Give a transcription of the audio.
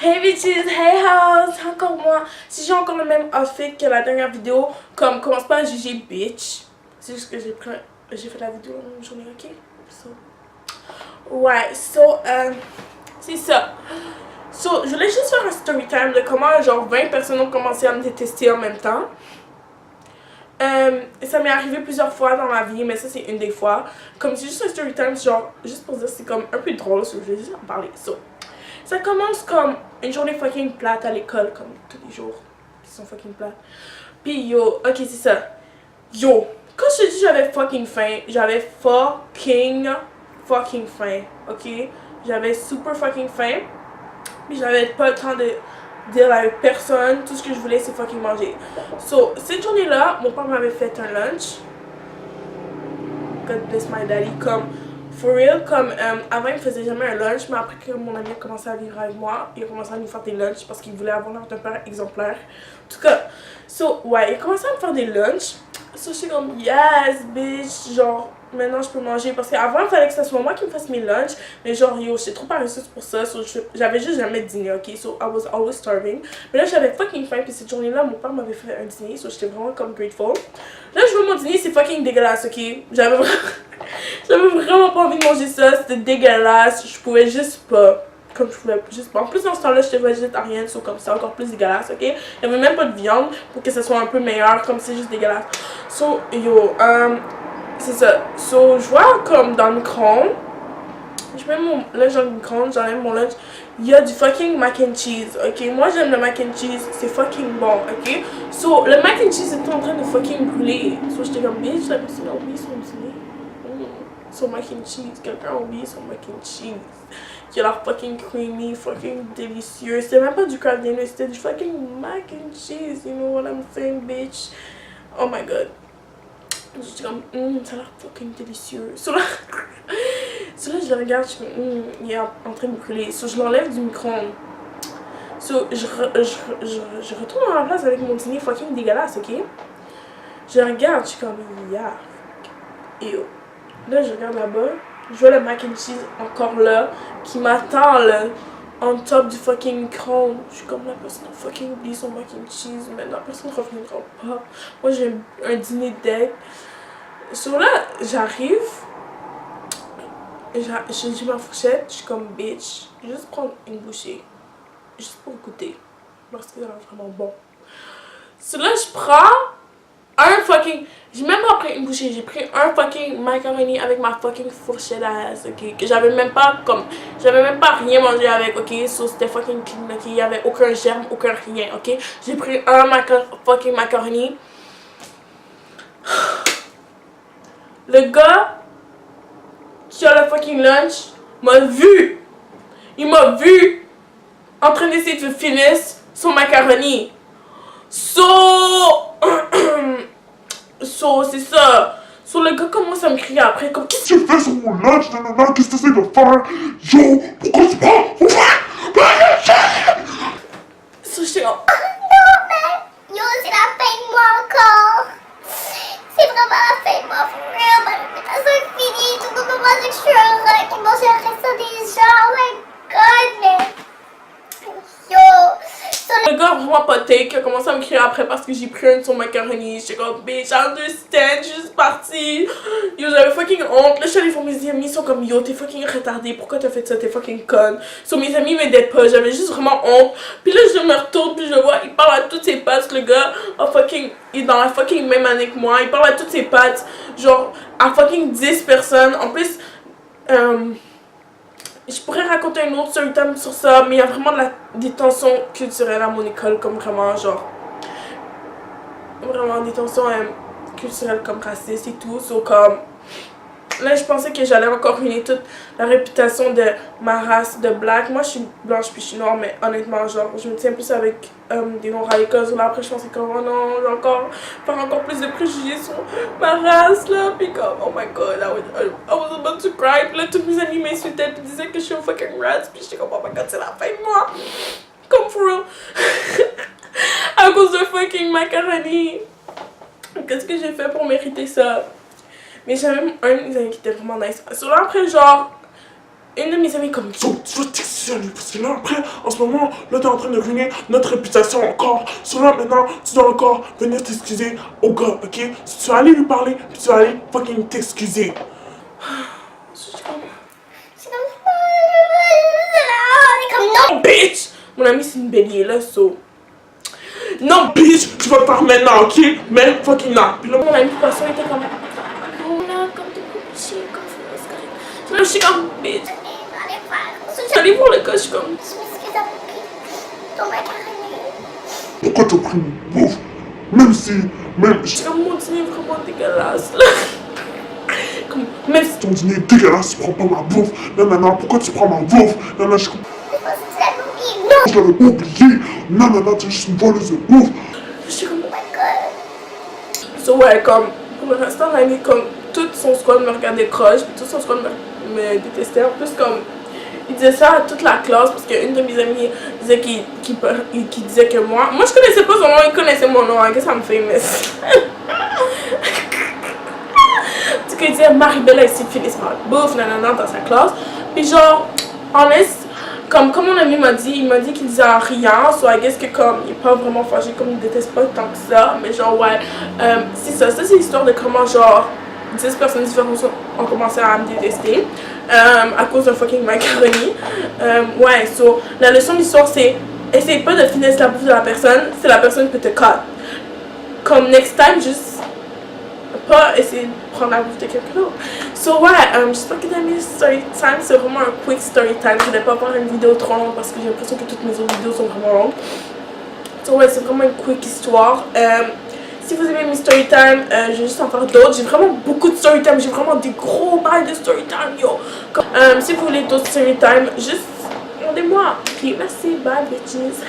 Hey bitches, hey house, encore moi. Si j'ai encore le même outfit que la dernière vidéo, comme commence pas à juger bitch. C'est juste que j'ai fait la vidéo la même journée, ok? C'est ça. So, je voulais juste faire un story time de comment genre 20 personnes ont commencé à me détester en même temps. Ça m'est arrivé plusieurs fois dans ma vie, mais ça c'est une des fois. Comme c'est juste un story time, genre, juste pour dire c'est comme un peu drôle, so, je vais juste en parler. So, ça commence comme une journée fucking plate à l'école, comme tous les jours qui sont fucking plates. Puis yo, ok c'est ça. Yo, quand je te dis j'avais fucking faim, j'avais fucking faim, ok? J'avais super fucking faim. Puis j'avais pas le temps de dire avec personne, tout ce que je voulais c'est fucking manger. So, cette journée-là, mon père m'avait fait un lunch. God bless my daddy, comme, for real, comme, avant il me faisait jamais un lunch, mais après que mon ami a commencé à vivre avec moi, il a commencé à nous faire des lunchs parce qu'il voulait avoir un père exemplaire. En tout cas, so, ouais, il a commencé à me faire des lunchs. So, j'étais comme, yes, bitch, genre, maintenant je peux manger. Parce qu'avant, il fallait que ce soit moi qui me fasse mes lunchs. Mais genre, yo, j'étais trop paresseuse pour ça. So, j'avais juste jamais dîné, ok? So, I was always starving. Mais là, j'avais fucking faim. Puis cette journée-là, mon père m'avait fait un dîner. So, j'étais vraiment comme grateful. Là, je veux mon dîner, c'est fucking dégueulasse, ok? J'avais vraiment pas envie de manger ça. C'était dégueulasse. Je pouvais juste pas. Comme je pouvais juste pas. En plus, dans ce temps-là, j'étais végétarienne, so comme c'est encore plus dégueulasse, ok? Il y avait même pas de viande pour que ça soit un peu meilleur, comme c'est juste dégueulasse. So, yo, c'est ça. So, je vois comme dans le micro-ondes, je mets mon lunch dans le micro-ondes, j'enlève mon lunch, il y a du fucking mac and cheese, ok? Moi, j'aime le mac and cheese, c'est fucking bon, ok? So, le mac and cheese était en train de fucking brûler. So, j'étais comme, bitch, la personne a oublié son dîner. Son mac and cheese, quelqu'un a oublié son mac and cheese. Qui a l'air fucking creamy, fucking délicieux. C'était même pas du Kraft Dinner, c'était du fucking mac and cheese, you know what I'm saying, bitch? Oh my god. J'étais comme, ça a l'air fucking délicieux. So là, je le regarde, je suis comme, il est en train de brûler. So, je l'enlève du micro-ondes. So, je retourne dans la place avec mon dîner fucking dégueulasse, ok? Je regarde, je suis comme, yeah. Ew. Là, je regarde là-bas. Je vois le mac and cheese encore là, qui m'attend là, on top du fucking micro-ondes. Je suis comme, la personne a fucking oublié son mac and cheese, mais la personne ne reviendra pas. Moi, j'ai un dîner deck. So là, j'arrive, j'ai ma fourchette, je suis comme, bitch, juste prendre une bouchée, juste pour goûter, parce que ça a vraiment bon. So là, je prends un fucking, j'ai même pas pris une bouchée, j'ai pris un fucking macaroni avec ma fucking fourchette à ass, ok? Que j'avais même pas rien mangé avec, ok? So c'était fucking clean, ok? Il y avait aucun germe, aucun rien, ok? J'ai pris un fucking macaroni. Le gars qui a le fucking lunch m'a vu. Il m'a vu en train d'essayer de finir son macaroni. C'est ça. So, le gars commence à me crier après comme, qu'est-ce que tu fais sur mon lunch? Nanana, qu'est-ce que tu essaies de faire? Yo, pourquoi tu parles? So, j'étais comme, non, mais yo, c'est la fin de moi encore. C'est vraiment la fin de moi, for real. Ma réputation est finie. Tout le monde pense que je suis un rat qui mange le restant des gens. Oh my god, mais. Yo. le gars vraiment poté qui a commencé à me crier après parce que j'ai pris un de son macaroni. J'étais comme, bitch, I understand, je suis juste partie. Yo, j'avais fucking honte. Là, je suis allée voir mes amis, ils sont comme, yo, t'es fucking retardée, pourquoi t'as fait ça, t'es fucking conne. So, mes amis m'aidaient pas, j'avais juste vraiment honte. Puis là, je me retourne, puis je le vois, il parle à toutes ses pattes, le gars, il est dans la fucking même année que moi, il parle à toutes ses pattes, genre, à fucking 10 personnes. En plus, je pourrais raconter un autre story time sur ça, mais il y a vraiment des tensions culturelles à mon école, comme vraiment, genre, vraiment des tensions culturelles comme racistes et tout. So, comme, là, je pensais que j'allais encore ruiner toute la réputation de ma race de black. Moi, je suis blanche puis je suis noire, mais honnêtement, genre, je me tiens plus avec des noirs à l'école. So, là, après, je pensais comme, oh non, je vais encore faire encore plus de préjugés sur ma race, là. Puis comme, oh my god, I was about to cry. Puis là, tous mes amis m'insultaient puis disaient que je suis un fucking rat. Puis j'étais comme, oh my god, c'est la fin de moi. Comme for real. À cause de fucking macaroni. Qu'est-ce que j'ai fait pour mériter ça? Mais j'avais même un de mes amis qui était vraiment nice. So là, après, genre, une de mes amies comme yo, tu vas t'excuser à lui parce que là après, en ce moment, là t'es en train de ruiner notre réputation encore. Sur là maintenant, tu dois encore venir t'excuser au gars, ok? Si tu vas aller lui parler, puis tu vas aller fucking t'excuser. C'est comme non, Bitch! Mon ami c'est une bélier là, so. Non, bitch, tu vas te faire maintenant, ok? Mais fucking non. Puis là, mon ami poisson était comme. Oh là, comme des petits, comme ça. Là, je suis comme, bitch. J'allais voir le gars, je suis comme. Je m'excuse à ton macaroni. Pourquoi t'as pris mon bouffe? Même si, Je suis comme, mon dîner est vraiment dégueulasse là. Comme, même si. ton dîner est dégueulasse, tu prends pas ma bouffe. Non, non, non, pourquoi tu prends ma bouffe? Non, non, je l'avais oublié. Non, non, non, tu es juste une voleuse de bouffe. Je suis comme, oh my god. So, ouais, comme, pour le restant de l'année, comme, tout son squad me regardait croche, puis tout son squad me détestait. En plus, comme, il disait ça à toute la classe, parce qu'une de mes amies disait qu'il disait que moi je connaissais pas son nom, il connaissait mon nom, hein, que ça me fait, mais. Du coup, il disait Marie-Belle, elle s'est finie par la bouffe, nanana, dans sa classe. Puis, genre, honest, comme mon ami m'a dit, il m'a dit qu'il disait rien, so I guess que comme il est pas vraiment fâché, comme il déteste pas tant que ça, mais genre ouais, c'est ça, c'est l'histoire de comment genre 10 personnes différentes ont commencé à me détester à cause d'un fucking macaroni. Ouais, so la leçon de l'histoire c'est, essaye pas de finir la bouffe de la personne, c'est la personne peut te cut. Comme next time, juste pas essayer de prendre la bouffe de quelqu'un d'autre. So ouais, j'espère que t'as aimé story time, c'est vraiment un quick story time. Je voulais pas faire une vidéo trop longue parce que j'ai l'impression que toutes mes autres vidéos sont vraiment longues. So ouais, c'est vraiment une quick histoire. Si vous aimez mes story time, je vais juste en faire d'autres. J'ai vraiment beaucoup de story time, j'ai vraiment des gros bails de story time, yo. Si vous voulez d'autres story time, juste demandez-moi. Puis merci, bye bitches.